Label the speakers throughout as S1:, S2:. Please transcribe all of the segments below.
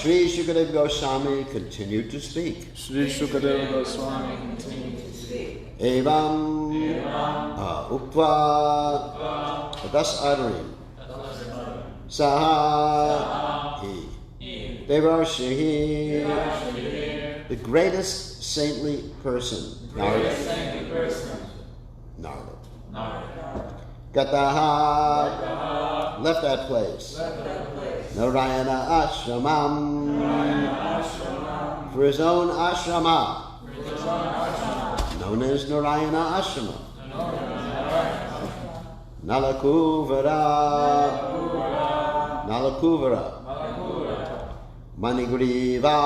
S1: Sri Shukadeva Goswami continued to speak.
S2: Sri Shukadeva Goswami continued to speak.
S1: Evam Uktva, thus uttering, Saha Devarshihi, the greatest saintly person, Narada. Gataha, left that place. Narayana Ashramam, for his own ashrama, known as Narayana Ashrama. Nalakuvara, Manigriva,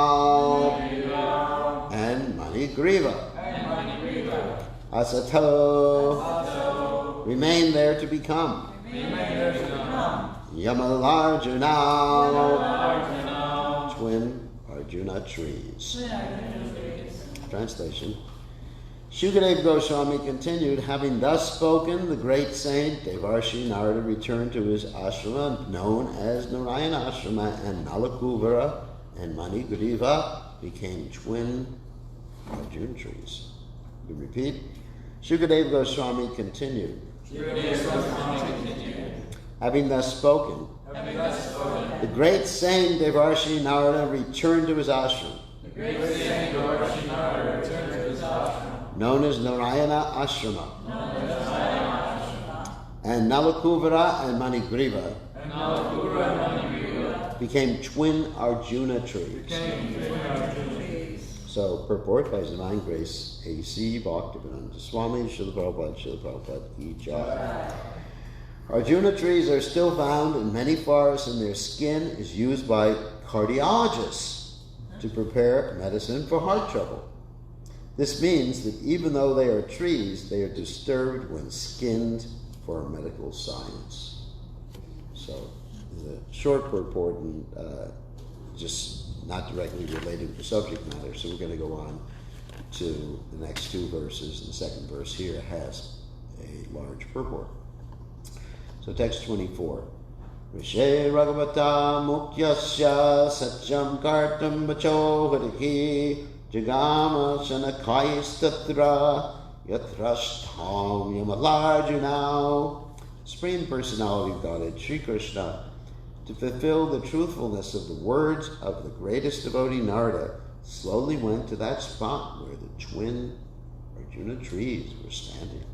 S1: and Manigriva. Asato, remain there to become. Yamalarjuna, twin Arjuna trees. Translation. Shukadeva Goswami continued, having thus spoken, the great saint Devarshi Narada returned to his ashrama known as Narayana Ashrama, and Nalakuvara and Manigriva became twin Arjuna trees. We repeat. Shukadeva Goswami continued. Having thus spoken, the great saint Devarshi Narada returned to his ashram, known as Narayana Ashrama, and Nalakuvara and Manigriva became twin Arjuna trees. So, purport by His Divine Grace, A.C. Bhaktivedanta Swami, Srila Prabhupada, Ki Jai. Arjuna trees are still found in many forests, and their skin is used by cardiologists to prepare medicine for heart trouble. This means that even though they are trees, they are disturbed when skinned for medical science. So, the short purport and just not directly related to the subject matter. So we're going to go on to the next two verses. And the second verse here has a large purport. So text 24. Rishe Raghavata Mukyasya Satyam Kartam Bacho Vadiki Jagama Shanakayistatra Yatrashtam Yamalarjuna. Supreme Personality of Godhead, Sri Krishna, to fulfill the truthfulness of the words of the greatest devotee Narada, slowly went to that spot where the twin Arjuna trees were standing.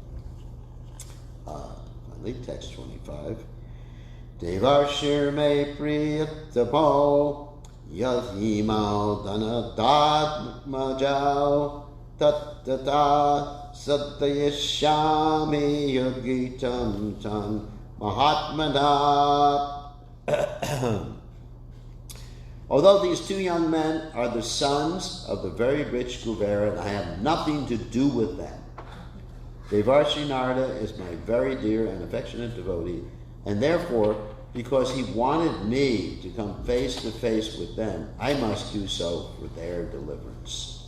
S1: Finally, text 25. Devarshir me priyatapo yadhimal dhanadadmajao tattata sattayashyami yogitam tan mahatmana. Although these two young men are the sons of the very rich Kuvera, and I have nothing to do with them, Devarshi Narada is my very dear and affectionate devotee, and therefore, because he wanted me to come face to face with them, I must do so for their deliverance.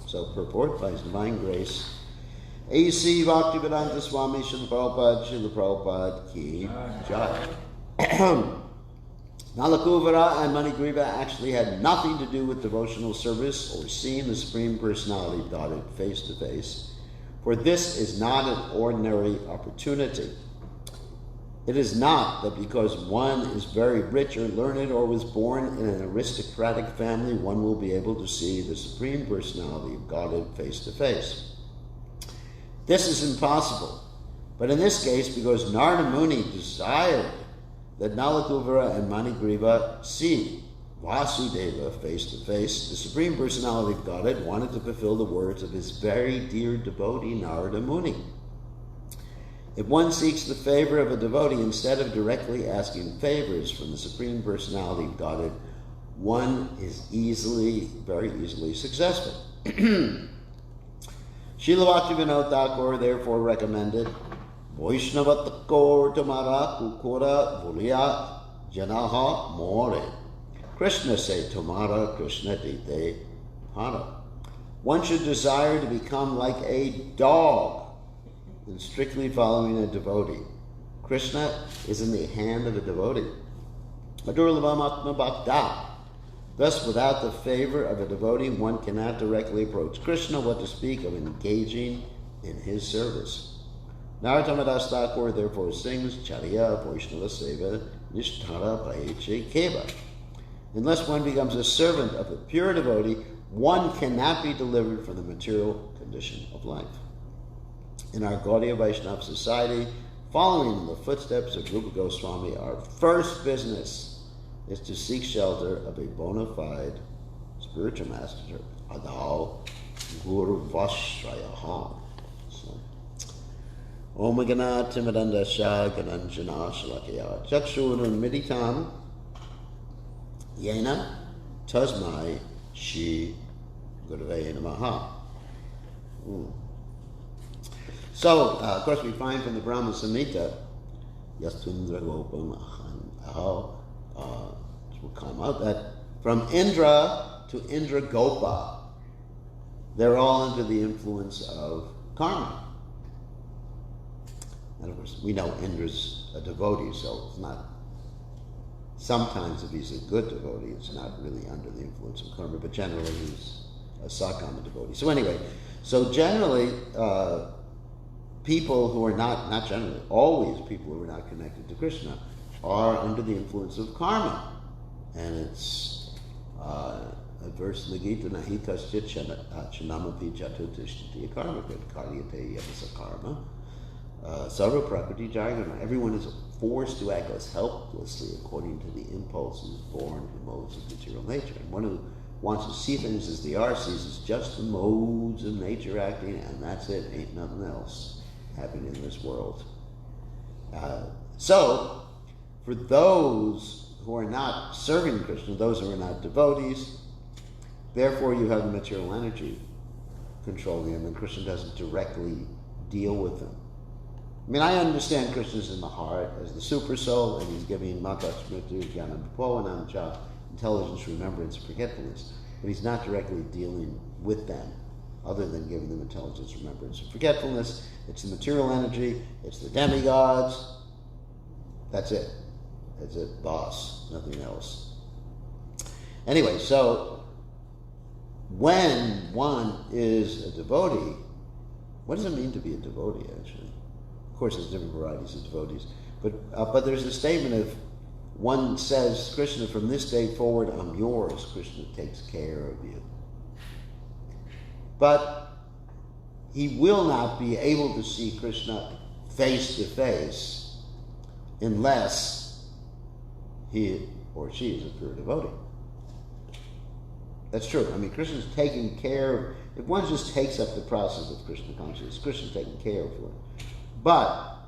S1: So, purport by His Divine Grace, A.C. Bhaktivedanta Swami Srila Prabhupada Ki Jai. Nalakuvara and Manigriva actually had nothing to do with devotional service or seeing the Supreme Personality of Godhead face to face, for this is not an ordinary opportunity. It is not that because one is very rich or learned or was born in an aristocratic family, one will be able to see the Supreme Personality of Godhead face to face. This is impossible. But in this case, because Narada Muni desired that Nalakuvara and Manigriva see Vasudeva face to face, the Supreme Personality of Godhead wanted to fulfill the words of his very dear devotee Narada Muni. If one seeks the favor of a devotee instead of directly asking favors from the Supreme Personality of Godhead, one is very easily successful. Srila Bhaktivinoda Thakur therefore recommended Vaishnavattakor Tamara Kukura Vulya Janaha More. Krishna say Tamara Krishna Dite Para. One should desire to become like a dog in strictly following a devotee. Krishna is in the hand of a devotee. Adurlabhamatma Bhakta. Thus, without the favor of a devotee, one cannot directly approach Krishna, what to speak of engaging in his service. Narottama Das Thakur therefore sings Charya Vaishnava Seva Nishtara Payeche Keva. Unless one becomes a servant of a pure devotee, one cannot be delivered from the material condition of life. In our Gaudiya Vaishnava society, following in the footsteps of Rupa Goswami, our first business is to seek shelter of a bona fide spiritual master, Adal Guru Vashraya. So, Om Gana Timadanda Shah Gananjana Shalakaya Chakshurun Miditam Yena Tasmai Shi Gurave Namaha. So, of course, we find from the Brahma Samhita, Yastundra Gopam Ahal, will come out that from Indra to Indra Gopa, they're all under the influence of karma. And of course, we know Indra's a devotee, so it's not, sometimes if he's a good devotee, it's not really under the influence of karma, but generally he's a sakama devotee. So anyway, so generally, people who are not generally, always people who are not connected to Krishna are under the influence of karma. And it's a verse in the Gita, Nahitaschit Chanamapi Jatutishtiti Karma Karyate Yavasa Karma Sarva Prakriti Jayagana. Everyone is forced to act as helplessly according to the impulses born in modes of material nature. And one who wants to see things as they are sees as just the modes of nature acting, and that's it, ain't nothing else happening in this world. So, for those who are not serving Krishna, those who are not devotees, therefore you have the material energy controlling them, and Krishna doesn't directly deal with them. I mean, I understand Krishna's in the heart as the super soul, and he's giving Mata Smritu, Jnana Vipo, and Ancha, intelligence, remembrance, forgetfulness, but he's not directly dealing with them, other than giving them intelligence, remembrance, and forgetfulness. It's the material energy, it's the demigods, that's it. That's it, boss, nothing else. Anyway, so when one is a devotee, what does it mean to be a devotee, actually? Of course, there's different varieties of devotees, but there's a statement of, one says, Krishna, from this day forward, I'm yours. Krishna takes care of you. But he will not be able to see Krishna face to face unless he or she is a pure devotee. That's true. I mean, Krishna's taking care of, if one just takes up the process of Krishna consciousness, Krishna's taking care of it. But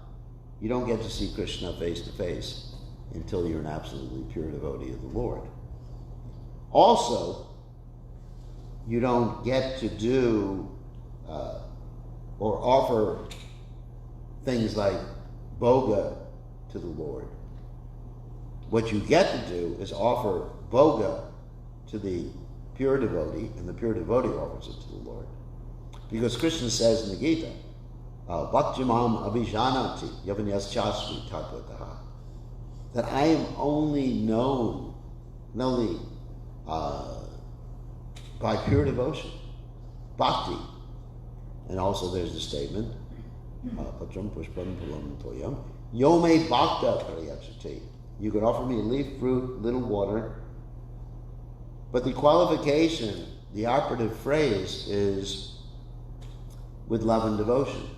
S1: you don't get to see Krishna face to face until you're an absolutely pure devotee of the Lord. Also, you don't get to do or offer things like bhoga to the Lord. What you get to do is offer bhoga to the pure devotee, and the pure devotee offers it to the Lord. Because Krishna says in the Gita, Bhaktimam abhijanati yavanyaschasmi tattvataha, that I am only known, not only by pure devotion, bhakti. And also there's the statement, Patram pushpam pulam toyam, yome bhakta parayachati. You could offer me a leaf, fruit, little water, but the qualification, the operative phrase is with love and devotion.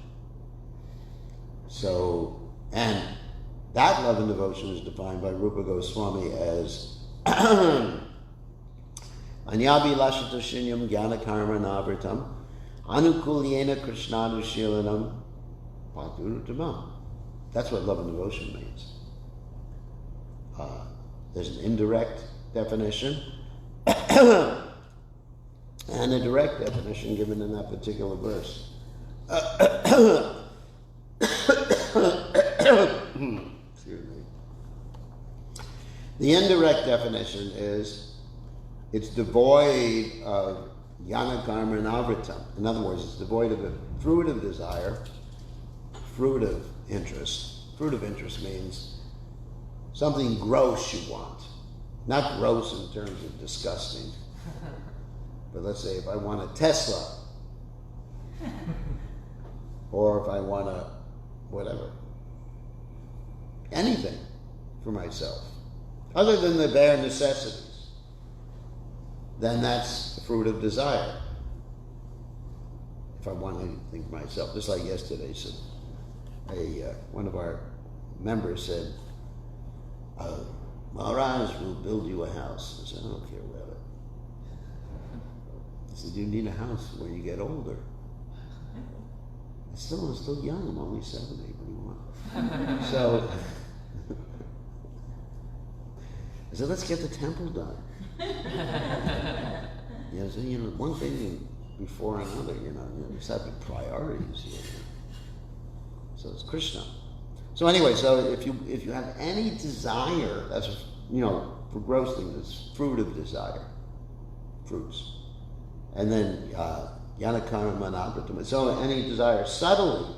S1: So, and that love and devotion is defined by Rupa Goswami as Anyabi Lashita Shinyam Jnana Karma Navritam Anukulyena Krishnadushilanam Bhaktirutamam. That's what love and devotion means. There's an indirect definition and a direct definition given in that particular verse. Excuse me. The indirect definition is it's devoid of jnana karma and avritam. In other words, it's devoid of a fruit of desire, fruit of interest. Fruit of interest means something gross you want. Not gross in terms of disgusting. But let's say if I want a Tesla, or if I want a whatever, anything for myself, other than the bare necessities, then that's the fruit of desire. If I want anything for myself, just like yesterday, so one of our members said, Maharaj will build you a house. I said, I don't care about it. He said, you need a house when you get older. I'm still young, I'm only 70, what do you want? So, I said, let's get the temple done. So, one thing before another, you just have the priorities here. So it's Krishna. So anyway, so if you have any desire, that's, for gross things, it's fruit of desire. Fruits. And then, Yanakarma Manabhritama. So any desire subtle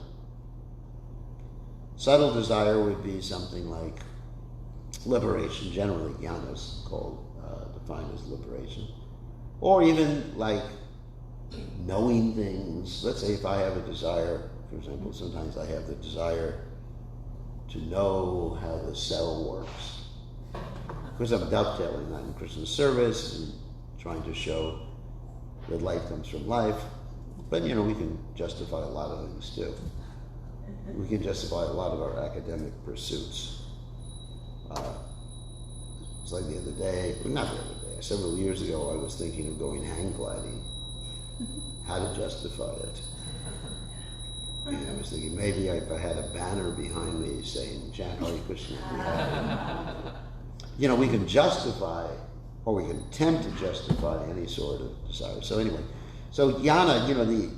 S1: desire would be something like liberation. Generally, jnana is defined as liberation. Or even like knowing things. Let's say if I have a desire, for example, sometimes I have the desire to know how the cell works. Because I'm dovetailing that in Krishna's service and trying to show that life comes from life. But, we can justify a lot of things too. We can justify a lot of our academic pursuits. It's like the other day, not the other day, several years ago, I was thinking of going hang gliding. How to justify it. And I was thinking maybe if I had a banner behind me saying, Chant Hare Krishna. We can justify, or we can attempt to justify any sort of desire. So anyway, so jnana,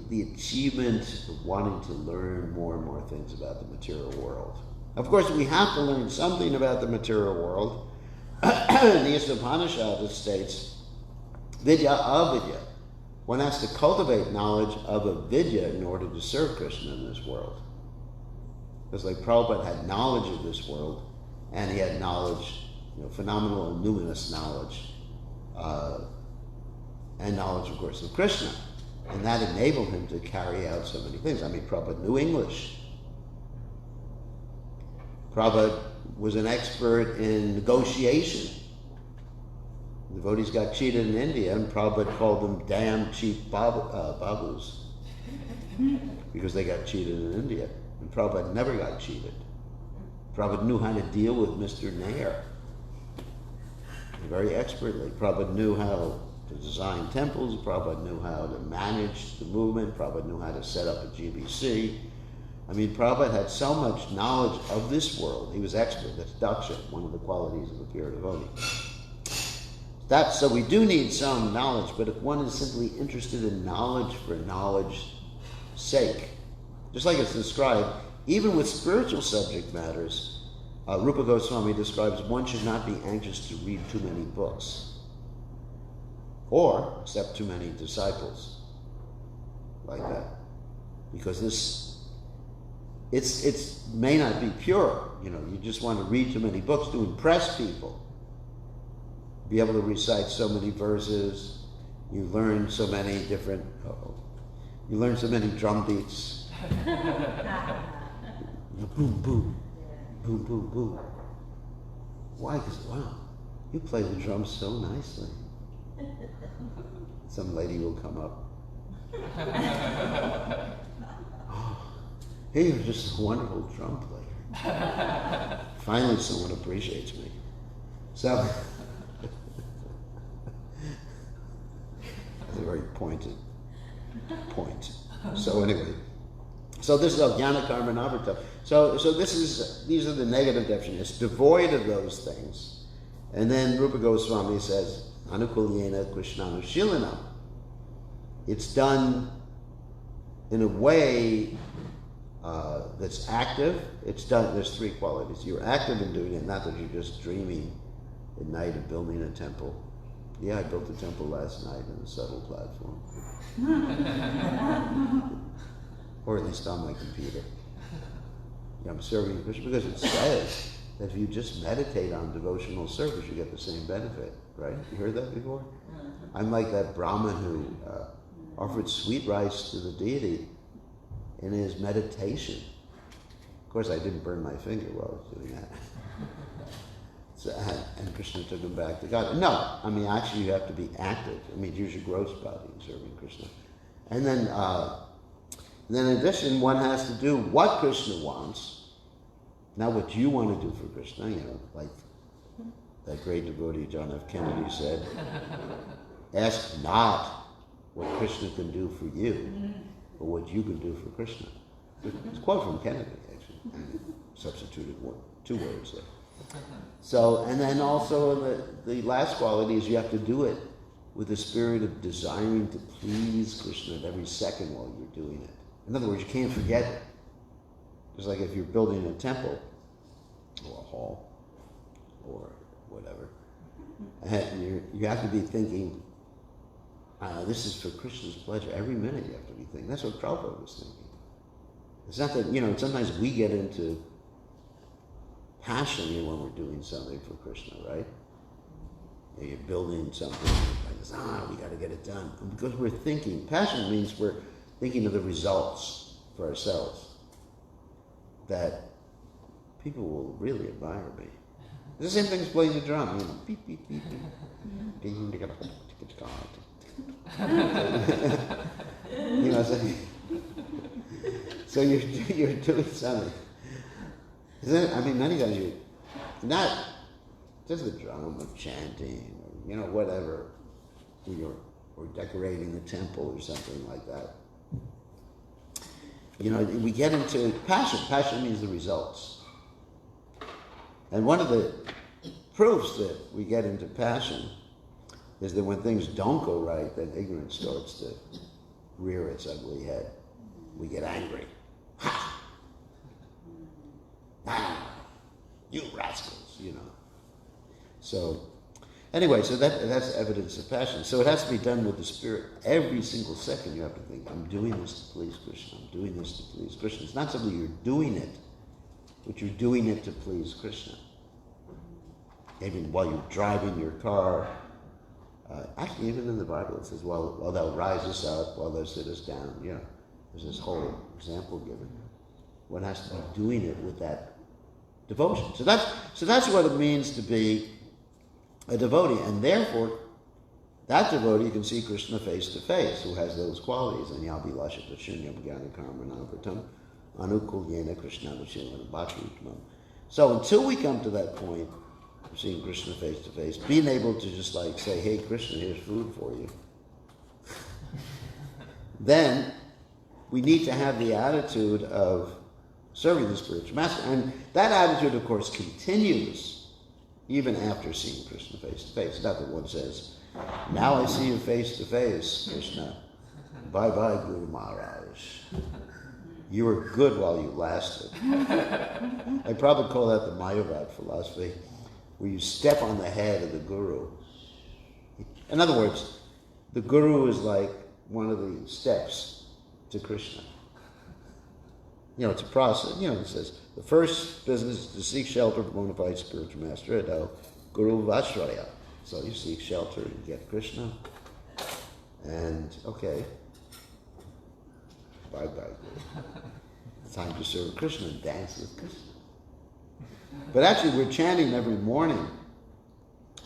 S1: the achievement of wanting to learn more and more things about the material world. Of course, we have to learn something about the material world. In the Upanishad, it states, vidya avidya. One has to cultivate knowledge of a vidya in order to serve Krishna in this world. Because like Prabhupada had knowledge of this world, and he had knowledge, phenomenal and luminous knowledge, and knowledge, of course, of Krishna. And that enabled him to carry out so many things. I mean, Prabhupada knew English. Prabhupada was an expert in negotiation. The devotees got cheated in India, and Prabhupada called them damn cheap babus because they got cheated in India. And Prabhupada never got cheated. Prabhupada knew how to deal with Mr. Nair very expertly. Prabhupada knew how to design temples. Prabhupada knew how to manage the movement. Prabhupada knew how to set up a GBC. I mean, Prabhupada had so much knowledge of this world. He was expert. That's daksha, one of the qualities of a pure devotee. So we do need some knowledge, but if one is simply interested in knowledge for knowledge's sake, just like it's described, even with spiritual subject matters, Rupa Goswami describes one should not be anxious to read too many books or accept too many disciples like that, because it may not be pure. You just want to read too many books to impress people. Be able to recite so many verses. You learn so many different. You learn so many drum beats. Boom, boom, boom, boom, boom. Why? Because wow, you play the drums so nicely. Some lady will come up. Oh, hey, you're just a wonderful drum player. Finally, someone appreciates me. So. That's a very pointed point. So anyway, so this is jnana karma navrita. So these are the negative definitions. It's devoid of those things. And then Rupa Goswami says, anukulyena krishnanushilanam. It's done in a way that's active. It's done. There's three qualities. You're active in doing it, not that you're just dreaming at night of building a temple. Yeah, I built a temple last night on a subtle platform. Or at least on my computer. Yeah, I'm serving Krishna because it says that if you just meditate on devotional service, you get the same benefit, right? You heard that before? I'm like that Brahmin who offered sweet rice to the deity in his meditation. Of course, I didn't burn my finger while I was doing that. And Krishna took him back to God. No, I mean, actually, you have to be active. I mean, use your gross body in serving Krishna. And then in addition, one has to do what Krishna wants, not what you want to do for Krishna. You know, like that great devotee John F. Kennedy said, ask not what Krishna can do for you, but what you can do for Krishna. It's a quote from Kennedy, actually. I substituted two words there. So, and then also the last quality is you have to do it with a spirit of desiring to please Krishna at every second while you're doing it. In other words, you can't forget it. Just like if you're building a temple or a hall or whatever, and you have to be thinking, this is for Krishna's pleasure. Every minute you have to be thinking. That's what Prabhupada was thinking. It's not that, sometimes we get into passion when we're doing something for Krishna, right? You're building something, like, we got to get it done. And because we're thinking, passion means we're thinking of the results for ourselves, that people will really admire me. It's the same thing as playing the drum, beep, beep, beep, beep. So you're doing something. I mean, many times you're not just the drum or chanting or, whatever, or decorating the temple or something like that. We get into passion. Passion means the results. And one of the proofs that we get into passion is that when things don't go right, then ignorance starts to rear its ugly head. We get angry. Ha! You rascals, So, anyway, so that's evidence of passion. So it has to be done with the spirit. Every single second you have to think, I'm doing this to please Krishna. I'm doing this to please Krishna. It's not simply you're doing it, but you're doing it to please Krishna. Even while you're driving your car. Actually, even in the Bible it says, while thou rise us up, while thou sit us down. There's this whole example given. One has to be doing it with that devotion. So that's what it means to be a devotee, and therefore that devotee can see Krishna face to face, who has those qualities. And Yabhilasha Shunyam Jnana Karma Navatam Anukulyena Krishna Vishimana Bhakti. So until we come to that point of seeing Krishna face to face, being able to just like say, hey Krishna, here's food for you, then we need to have the attitude of serving the spiritual master. And that attitude, of course, continues even after seeing Krishna face to face. Not that one says, now I see you face to face, Krishna. Bye-bye, Guru Maharaj. You were good while you lasted. I probably call that the Mayavad philosophy, where you step on the head of the Guru. In other words, the Guru is like one of the steps to Krishna. It's a process. It says the first business is to seek shelter from bona fide spiritual master, Guru Vashraya. So you seek shelter and get Krishna. And okay, bye Guru. It's time to serve Krishna and dance with Krishna. But actually, we're chanting every morning,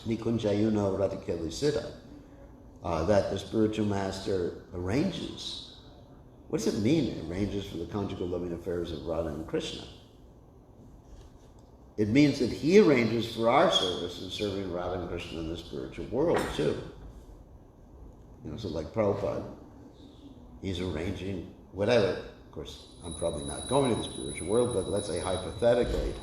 S1: Nikunjayuna Radhikeli Siddha, that the spiritual master arranges. What does it mean, it arranges for the conjugal loving affairs of Radha and Krishna? It means that he arranges for our service in serving Radha and Krishna in the spiritual world, too. So like Prabhupada, he's arranging whatever. Of course, I'm probably not going to the spiritual world, but let's say hypothetically,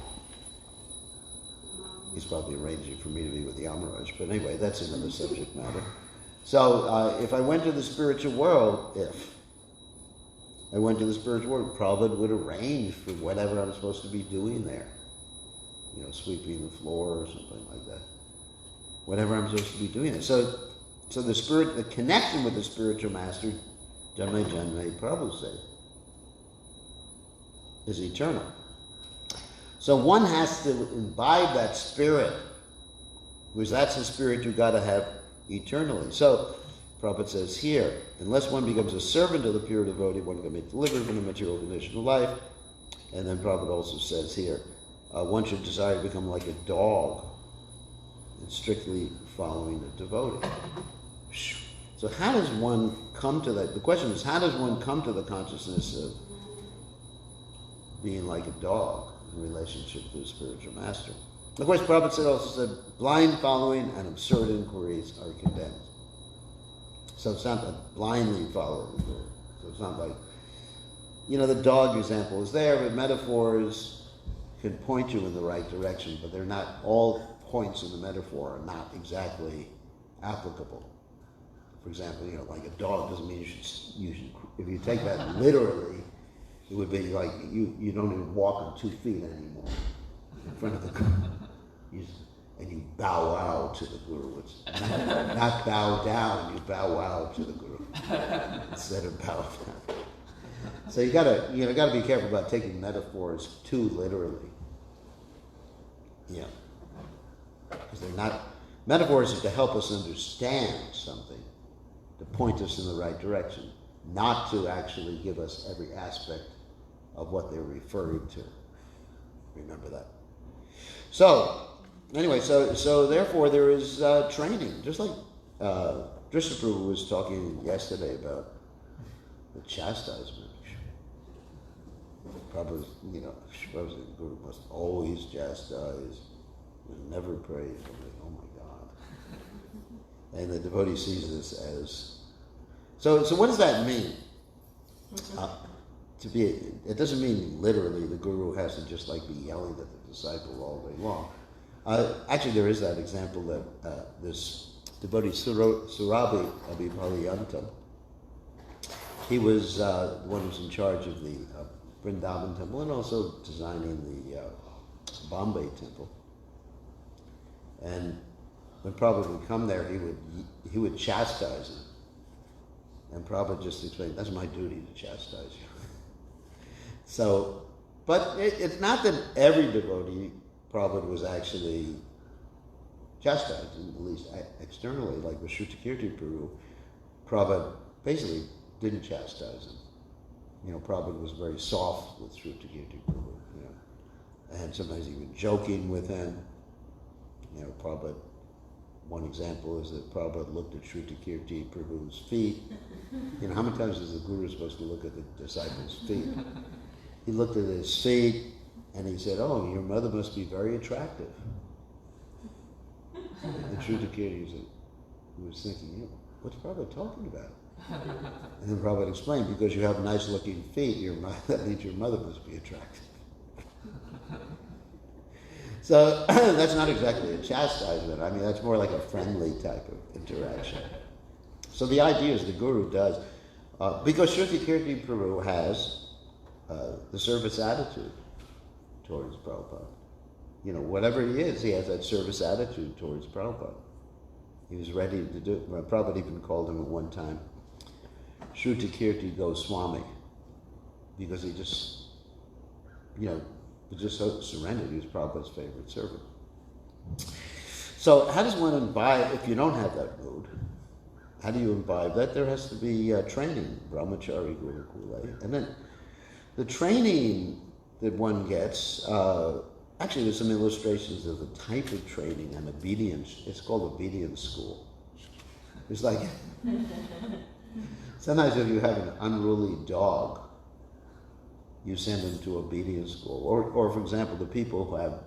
S1: he's probably arranging for me to be with the Amaraj. But anyway, that's another subject matter. So if I went to the spiritual world, Prabhupada would arrange for whatever I'm supposed to be doing there. Sweeping the floor or something like that. Whatever I'm supposed to be doing there. So the connection with the spiritual master, Janmay Prabhu said, is eternal. So one has to imbibe that spirit, because that's the spirit you got to have eternally. So, Prabhupada says here, unless one becomes a servant of the pure devotee, one can be delivered from the material condition of life. And then Prabhupada also says here, one should desire to become like a dog, and strictly following the devotee. So how does one come to that? The question is, how does one come to the consciousness of being like a dog in relationship to the spiritual master? Of course, Prabhupada also said, blind following and absurd inquiries are condemned. So it's not that blindly follow the Guru. So it's not like, the dog example is there, but metaphors can point you in the right direction, but they're not, all points in the metaphor are not exactly applicable. For example, like a dog doesn't mean you should, if you take that literally, it would be like you don't even walk on 2 feet anymore in front of the Guru. And you bow wow to the Guru. It's not bow down, you bow wow to the Guru instead of bow down. So you gotta be careful about taking metaphors too literally. Yeah. Because they're not, metaphors are to help us understand something, to point us in the right direction, not to actually give us every aspect of what they're referring to. Remember that. So, anyway, so therefore there is training, just like Drishta Prabhu was talking yesterday about the chastisement. Probably, what was it? Guru must always chastise and never praise. I'm like, oh my God. And the devotee sees this as, so what does that mean? It doesn't mean literally the Guru has to just like be yelling at the disciple all day long. Actually, there is that example that this devotee Surabhi Abhipaliyanta, he was the one who was in charge of the Vrindavan temple and also designing the Bombay temple. And when Prabhupada would come there, he would chastise him. And Prabhupada just explained, that's my duty to chastise you. So, but it's not that every devotee Prabhupada was actually chastised, at least externally, like with Shrutakirti Prabhu. Prabhupada basically didn't chastise him. Prabhupada was very soft with Shrutakirti Prabhu, and sometimes even joking with him. Prabhupada, one example is that Prabhupada looked at Shrutakirti Prabhu's feet. How many times is the Guru supposed to look at the disciple's feet? He looked at his feet and he said, oh, your mother must be very attractive. And Shrutakirti was thinking, what's Prabhupada talking about? And then Prabhupada explained, because you have nice looking feet, that means your mother must be attractive. So that's not exactly a chastisement. I mean, that's more like a friendly type of interaction. So the idea is the Guru does, because Shrutakirti Prabhu has the service attitude towards Prabhupada. Whatever he is, he has that service attitude towards Prabhupada. He was ready to do it. Prabhupada even called him at one time Shrutakirti Goswami, because he just, was just so surrendered. He was Prabhupada's favorite servant. So how does one imbibe, if you don't have that mood, how do you imbibe that? There has to be training, brahmachari, gurukula. And then the training that one gets, actually there's some illustrations of the type of training and obedience. It's called obedience school. It's like, sometimes if you have an unruly dog, you send them to obedience school. Or for example, the people who have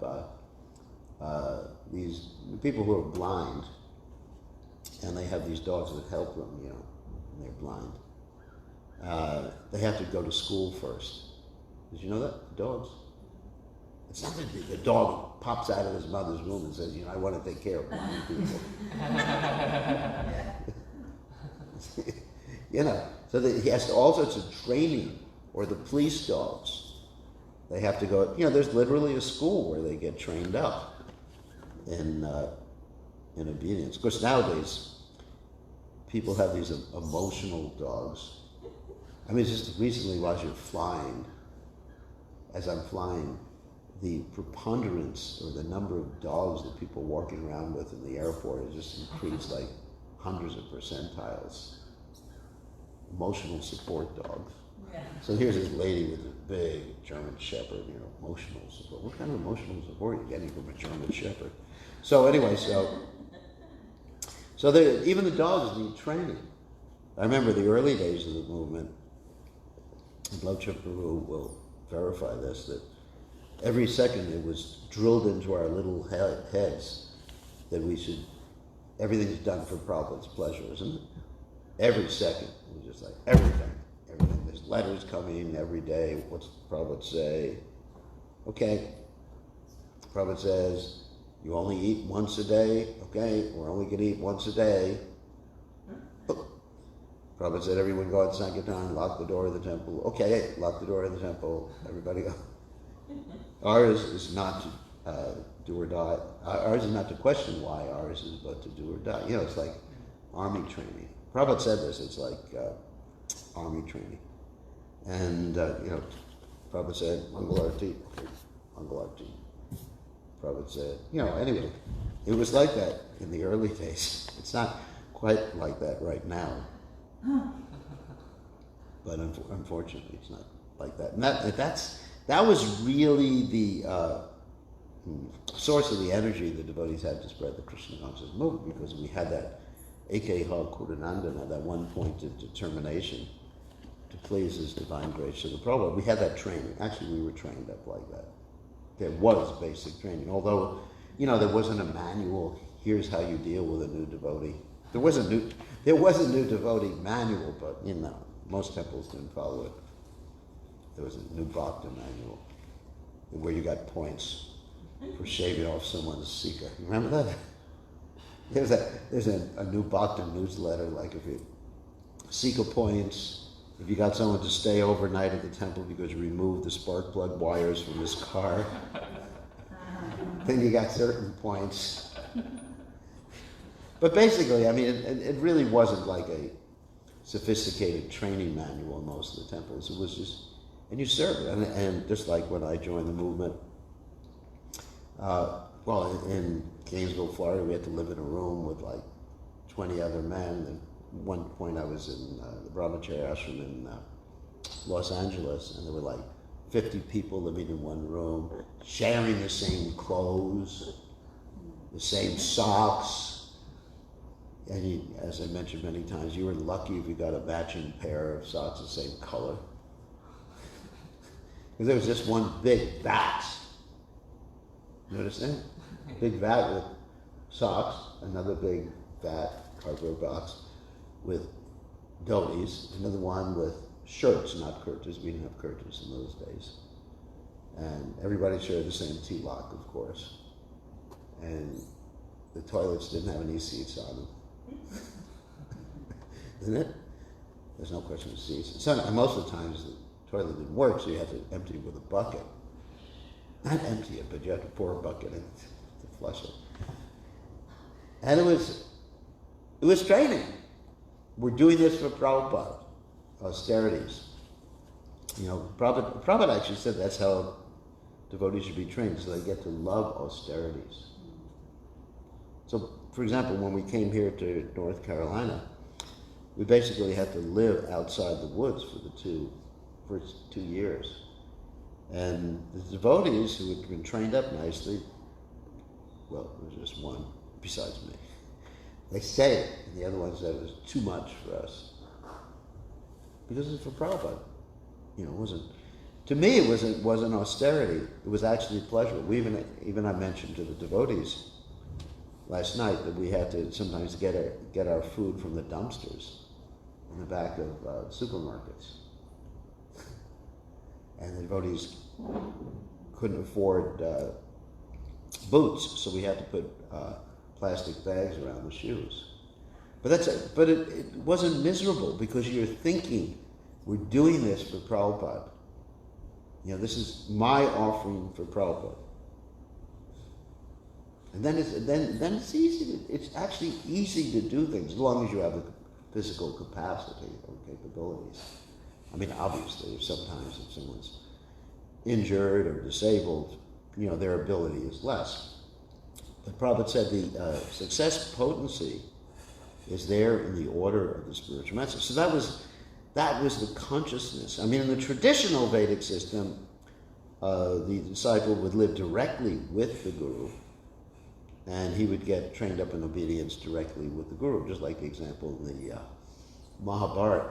S1: the people who are blind, and they have these dogs that help them, and they're blind. They have to go to school first. Did you know that? Dogs. It's not that the dog pops out of his mother's womb and says, I want to take care of blind people. So that he has to, all sorts of training. Or the police dogs, they have to go, there's literally a school where they get trained up in obedience. Of course, nowadays, people have these emotional dogs. I mean, just recently while you're flying, as I'm flying the preponderance or the number of dogs that people are walking around with in the airport has just increased like hundreds of percentiles. Emotional support dogs. Yeah. So here's this lady with a big German Shepherd, emotional support. What kind of emotional support are you getting from a German Shepherd? So anyway, even the dogs need training. I remember the early days of the movement, and Locha Peru will verify this, that every second it was drilled into our little heads that everything's done for Prabhupada's pleasure, isn't it? Every second. It was just like everything. There's letters coming every day. What's Prabhupada say? Okay. Prabhupada says, you only eat once a day. Okay, we're only going to eat once a day. Prabhupada said, everyone go out Sankirtan, lock the door of the temple. Okay, lock the door of the temple. Everybody go. Ours is not to do or die. Ours is not to question why. Ours is but to do or die. It's like army training. Prabhupada said this. It's like army training. And, Prabhupada said, Mangalarti. Okay, Mangalarti. Prabhupada said, anyway, it was like that in the early days. It's not quite like that right now. But unfortunately, it's not like that. And that was really the source of the energy the devotees had to spread the Krishna consciousness movement, because we had that Ekha Kuranandana, that one point of determination to please His divine grace to the Prabhupada. We had that training. Actually, we were trained up like that. There was basic training, although, there wasn't a manual, here's how you deal with a new devotee. There was a new devotee manual, but, most temples didn't follow it. There was a new bhakta manual, where you got points for shaving off someone's sika. Remember that? There's a new bhakta newsletter, like if you sika points, if you got someone to stay overnight at the temple because you removed the spark plug wires from his car, then you got certain points. But basically, it really wasn't like a sophisticated training manual in most of the temples. It was just, and you serve it. And just like when I joined the movement, in Gainesville, Florida, we had to live in a room with like 20 other men. And at one point I was in the Brahmacharya ashram in Los Angeles, and there were like 50 people living in one room, sharing the same clothes, the same socks. And as I mentioned many times, you were lucky if you got a matching pair of socks the same color. Because there was just one big vat. You understand? Big vat with socks, another big vat, cardboard box, with dhotis, another one with shirts, not kurtas. We didn't have kurtas in those days. And everybody shared the same tilak, of course. And the toilets didn't have any seats on them. Isn't it? There's no question of seats. And most of the times the toilet didn't work, so you had to empty it with a bucket. Not empty it, but you had to pour a bucket in to flush it. And it was training. We're doing this for Prabhupada, austerities. Prabhupada actually said that's how devotees should be trained, so they get to love austerities. So, for example, when we came here to North Carolina, we basically had to live outside the woods for 2 years. And the devotees who had been trained up nicely, well, there was just one besides me, they stayed, and the other ones said it was too much for us. Because it's for Prabhupada. It wasn't, to me it wasn't austerity, it was actually pleasure. We even I mentioned to the devotees last night that we had to sometimes get our food from the dumpsters in the back of supermarkets. And the devotees couldn't afford boots, so we had to put plastic bags around the shoes. But it wasn't miserable, because you're thinking, we're doing this for Prabhupada. This is my offering for Prabhupada. And then it's easy. It's actually easy to do things as long as you have the physical capacity or capabilities. Obviously, sometimes if someone's injured or disabled, their ability is less. But Prabhupada said the success potency is there in the order of the spiritual message. So that was the consciousness. I mean, in the traditional Vedic system, the disciple would live directly with the guru, and he would get trained up in obedience directly with the guru, just like the example in the Mahabharata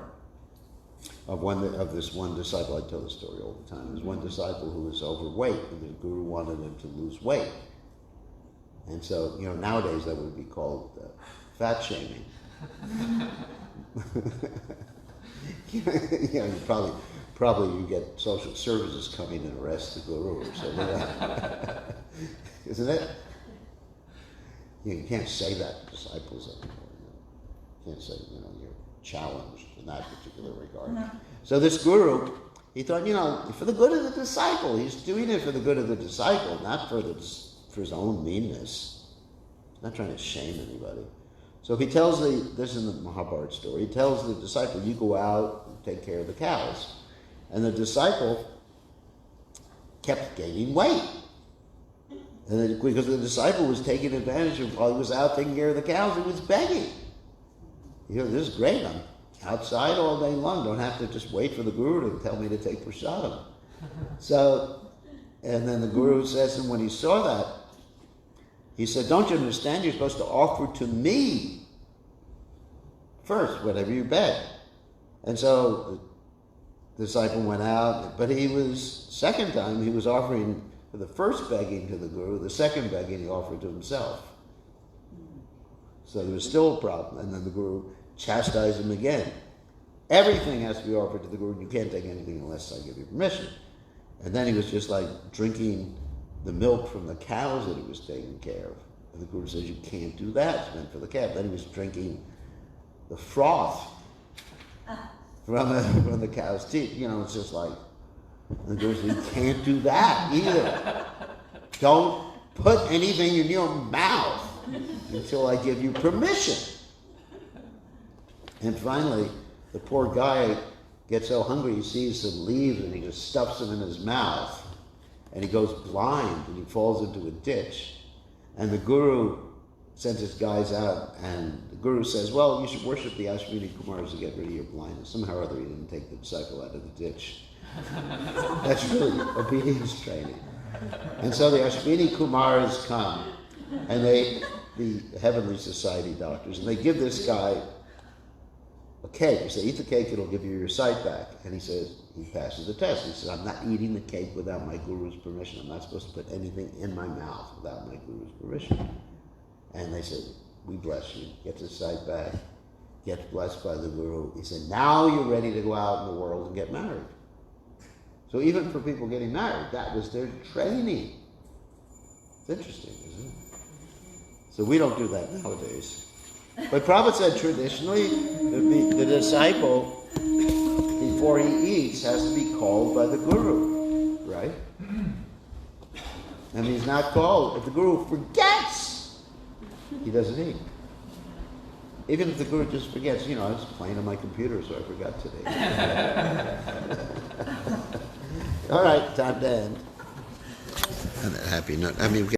S1: of this one disciple. I tell the story all the time. There's one disciple who was overweight, and the guru wanted him to lose weight. And so, nowadays that would be called fat shaming. You probably you get social services coming and arrest the guru or something. Isn't it? You can't say that to disciples anymore. You can't say, you're challenged in that particular regard. No. So this guru, he thought, for the good of the disciple. He's doing it for the good of the disciple, not for his own meanness. He's not trying to shame anybody. So he tells this is in the Mahabharata story, he tells the disciple, you go out and take care of the cows. And the disciple kept gaining weight. And then, because the disciple was taking advantage of, while he was out taking care of the cows, he was begging. This is great, I'm outside all day long, don't have to just wait for the guru to tell me to take prasadam. So, and then the guru says, and when he saw that, he said, don't you understand? You're supposed to offer to me first, whatever you beg. And so the disciple went out, but second time, he was offering for the first begging to the guru, the second begging he offered to himself. So there was still a problem, and then the guru chastised him again. Everything has to be offered to the guru. You can't take anything unless I give you permission. And then he was just like drinking the milk from the cows that he was taking care of. And the guru says, you can't do that. It's meant for the calf. Then he was drinking the froth from the cow's teeth. It's just like, the guru says, you can't do that either. Don't put anything in your mouth until I give you permission. And finally, the poor guy gets so hungry, he sees some leaves and he just stuffs them in his mouth. And he goes blind and he falls into a ditch. And the guru sends his guys out, and the guru says, well, you should worship the Ashwini Kumars to get rid of your blindness. Somehow or other he didn't take the disciple out of the ditch. That's really obedience training. And so the Ashwini Kumars come, and the Heavenly Society doctors, and they give this guy a cake. They say, eat the cake, it'll give you your sight back. And he says, he passes the test. He says, I'm not eating the cake without my guru's permission. I'm not supposed to put anything in my mouth without my guru's permission. And they said, we bless you. Gets his sight back, gets blessed by the guru. He said, now you're ready to go out in the world and get married. So even for people getting married, that was their training. It's interesting, isn't it? So we don't do that nowadays. But Prabhupada said traditionally, the disciple, before he eats, has to be called by the guru, right? And he's not called. If the guru forgets, he doesn't eat. Even if the guru just forgets, I was playing on my computer, so I forgot today. All right, time to end. On that happy note.